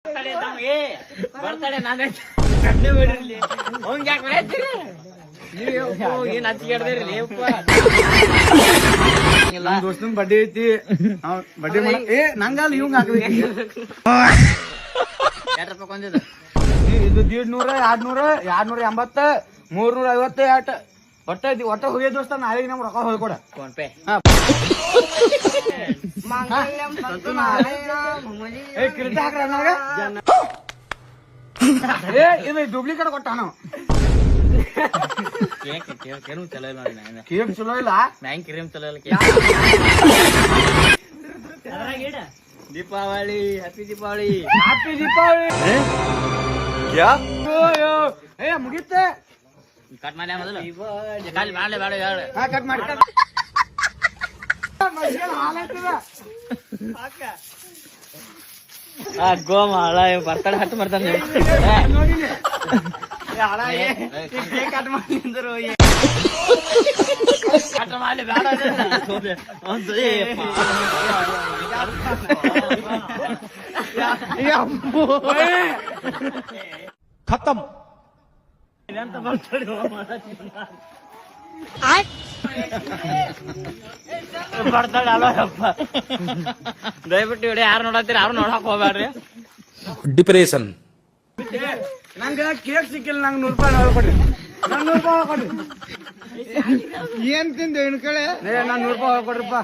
ಬರ್ತಾಳೆ ನಾನು ಕಣ್ಣೆ ಬಿಡ್ರಿ ಅವಂಗ ಯಾಕೆ ಬರೀತೀರಿ ನೀವು ಏನ್ ಹಚ್ಚಿಡ್ದಿರಿ ನಮ್ ದೋಸ್ತನ್ ಬಡ್ಡಿ ಐತಿ ಬಡ್ಡಿ ಏ ನಂಗಲ್ಲ ಇವಂಗ ಹಾಕ್ಬೇಕು ಎಷ್ಟು ರೂಪಾಯಿ ಕೊಂದಿದ್ದು ಇದು 150 280 350 ಒಟ್ಟ ಹೋಗಿ ದೋಸ್ತ ನಾಳೆಗೆ ನಮ್ಗೆ ರೊಕ್ಕ ಹೋಗ್ಕೊಡ ಫೋನ್ ಪೇ ಕಿರೀಟ ಹಾಕ್ರ ಇದು ಡೂಪ್ಲಿಕೇಟ್ ಕೊಟ್ಟ ನಾವು ಕೇಕ್ ಚಲೋ ಇಲ್ಲ ಕೇಕ್ ಚಲೋ ಇಲ್ಲ ಮ್ಯಾಂಗ್ ಕ್ರೀಮ್ ಚಲೋ ಇಲ್ಲ ದೀಪಾವಳಿ ಹ್ಯಾಪಿ ದೀಪಾವಳಿ ಹ್ಯಾಪಿ ದೀಪಾವಳಿ ಏ ಮುಗಿತ್ತೆ ಕಟ್ ಮಾಡಿ ಮೊದಲು ಕಾಲಿ ಮಾಡಲೇ ಬೇಡ ಹೇಳ ಕಟ್ ಮಾಡಿ ಗೋಮ ಹಳ ಬರ್ತಾಳೆ ಹತ್ತು ಮಾಡ್ತಾನೆ ಕಟ್ ಮಾಡಿ ಅಂದರು ಕಟ್ ಮಾಡಲಿ ಬೇಡ ಖತಮ್ ಇದಂತ ಬರ್ತಾಳೆ ಬರ್ತಾಳೆ ಅಲ್ಲಪ್ಪ ದಯವಿಟ್ಟು ಇಡಿ ಯಾರು ನೋಡತ್ತೀರಿ ಯಾರು ನೋಡಕ್ ಹೋಗ್ಬೇಡ್ರಿ ಡಿಪ್ರೆಷನ್ ನಂಗ ಕೇಕ್ ಸಿಕ್ಕಿಲ್ಲ ನಂಗೆ 100 ರೂಪಾಯಿ ಕೊಡ್ರಿ ನಂಗೆ 100 ರೂಪಾಯಿ ಕೊಡ್ರಿ ಏನ್ ತಿಂದೆ ಹೆಣ್ಕಳೆ ನಾನು 100 ರೂಪಾಯಿ ಕೊಡ್ರಿಪ್ಪ